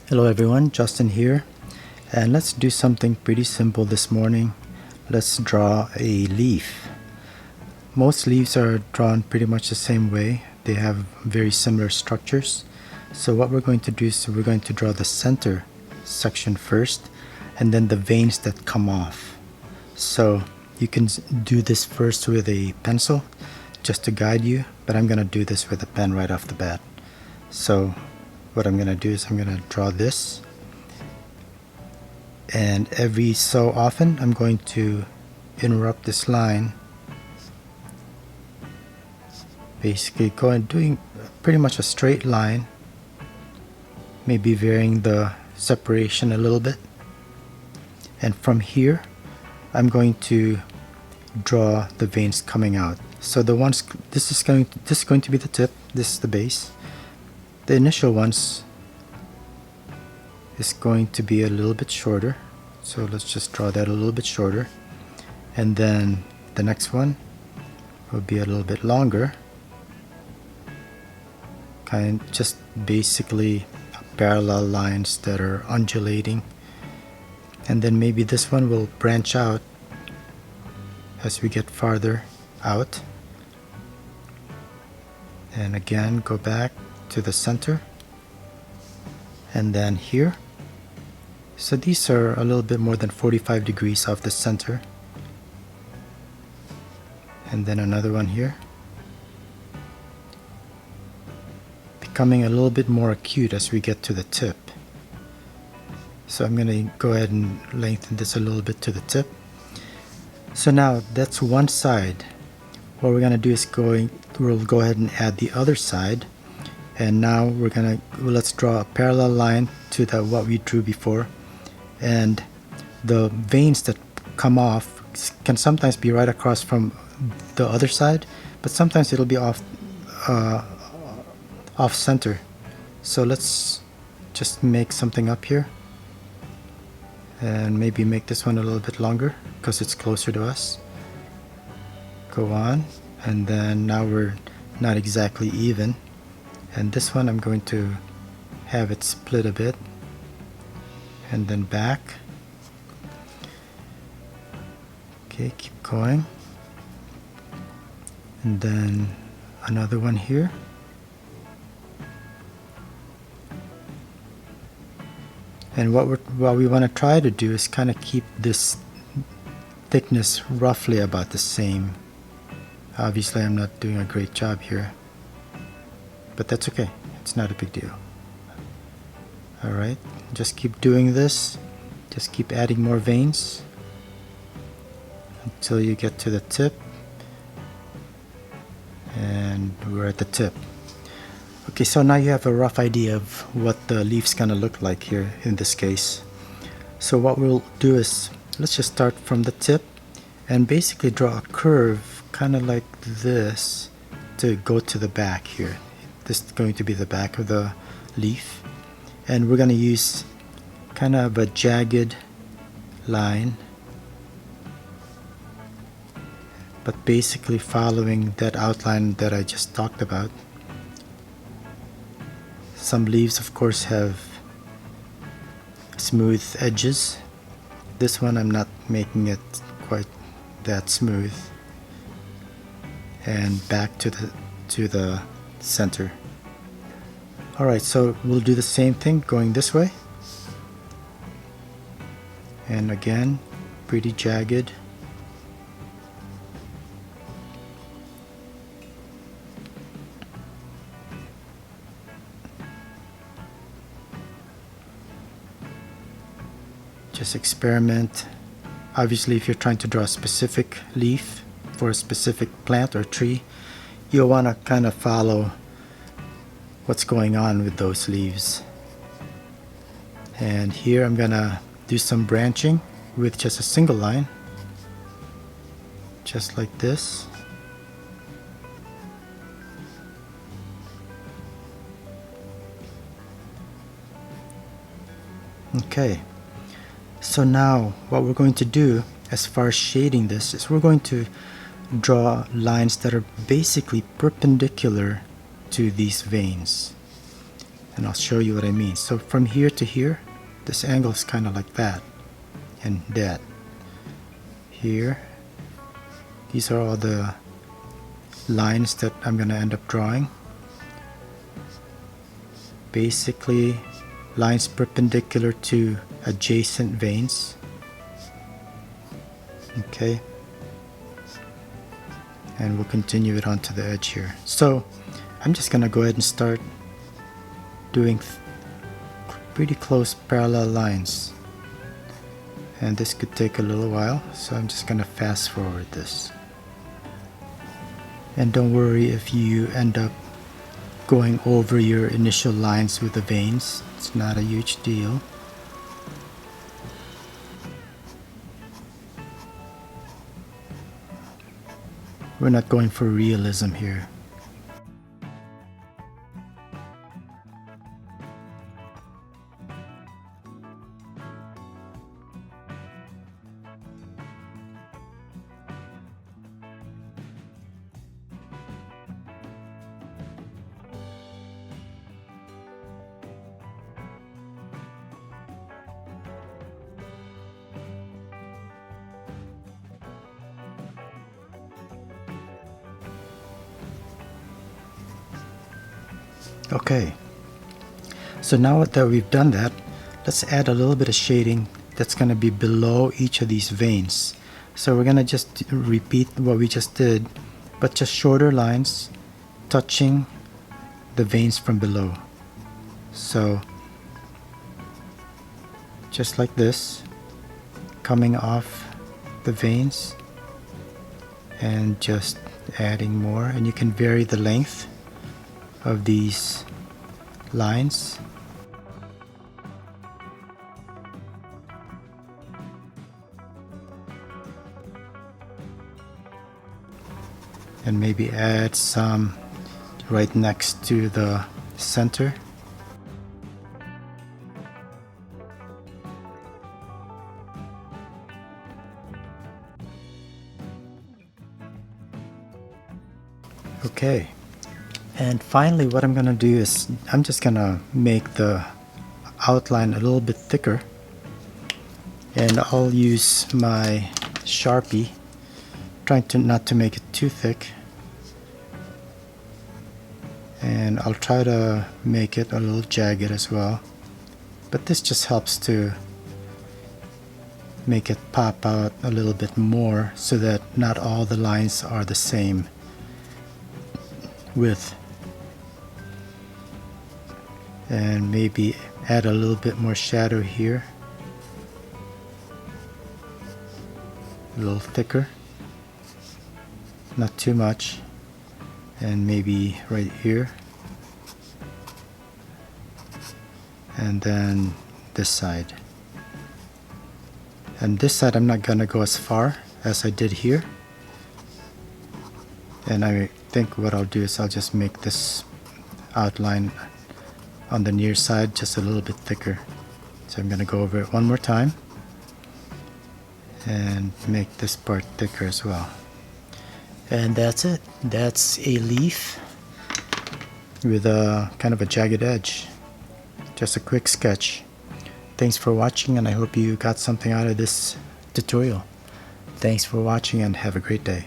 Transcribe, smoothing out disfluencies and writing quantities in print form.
Hello everyone, Justin here, and let's do something pretty simple this morning. Let's draw a leaf. Most leaves are drawn pretty much the same way. They have very similar structures. So what we're going to do is we're going to draw the center section first and then the veins that come off. So you can do this first with a pencil just to guide you, but I'm going to do this with a pen right off the bat. So what I'm going to do is I'm going to draw this, and every so often I'm going to interrupt this line, basically doing pretty much a straight line, maybe varying the separation a little bit, and from here I'm going to draw the veins coming out. So this is going to be the tip, this is the base. The initial ones is going to be a little bit shorter, so let's just draw that a little bit shorter, and then the next one will be a little bit longer, just basically parallel lines that are undulating, and then maybe this one will branch out as we get farther out, and again go back to the center, and then here. So these are a little bit more than 45 degrees off the center, and then another one here, becoming a little bit more acute as we get to the tip. So I'm going to go ahead and lengthen this a little bit to the tip. So now that's one side. What we're going to do is we'll go ahead and add the other side. And now let's draw a parallel line to what we drew before, and the veins that come off can sometimes be right across from the other side, but sometimes it'll be off center. So let's just make something up here, and maybe make this one a little bit longer because it's closer to us. Go on, and then now we're not exactly even. And this one I'm going to have it split a bit, and then back. Okay, keep going. And then another one here. And what we want to try to do is kind of keep this thickness roughly about the same. Obviously I'm not doing a great job here, but that's okay, it's not a big deal. Alright, just keep doing this, just keep adding more veins until you get to the tip, and we're at the tip. Okay, so now you have a rough idea of what the leaf's gonna look like here in this case. So what we'll do is, let's just start from the tip and basically draw a curve kind of like this to go to the back here. This is going to be the back of the leaf, and we're going to use kind of a jagged line, but basically following that outline that I just talked about. Some leaves of course have smooth edges. This one I'm not making it quite that smooth, and back to the center. Alright, so we'll do the same thing going this way, and again pretty jagged. Just experiment. Obviously if you're trying to draw a specific leaf for a specific plant or tree, you'll want to kind of follow what's going on with those leaves. And here I'm gonna do some branching with just a single line, just like this. Okay, so now what we're going to do as far as shading this is we're going to draw lines that are basically perpendicular to these veins. and I'll show you what I mean. So from here to here, this angle is kind of like that and that. Here, these are all the lines that I'm going to end up drawing. Basically, lines perpendicular to adjacent veins. Okay, and we'll continue it onto the edge here. So I'm just gonna go ahead and start doing pretty close parallel lines, and this could take a little while, so I'm just gonna fast forward this. And don't worry if you end up going over your initial lines with the veins. It's not a huge deal. We're not going for realism here. Okay, so now that we've done that, let's add a little bit of shading that's going to be below each of these veins. So we're going to just repeat what we just did, but just shorter lines touching the veins from below. So just like this, coming off the veins and just adding more, and you can vary the length of these lines. And maybe add some right next to the center. Okay. And finally, what I'm going to do is I'm just going to make the outline a little bit thicker, and I'll use my Sharpie, trying to not to make it too thick, and I'll try to make it a little jagged as well, but this just helps to make it pop out a little bit more so that not all the lines are the same width. And maybe add a little bit more shadow here, a little thicker, not too much, and maybe right here, and then this side. And this side I'm not gonna go as far as I did here, and I think what I'll do is I'll just make this outline on the near side just a little bit thicker. So I'm going to go over it one more time and make this part thicker as well. And that's it. That's a leaf with a kind of a jagged edge. Just a quick sketch. Thanks for watching, and I hope you got something out of this tutorial. Thanks for watching and have a great day.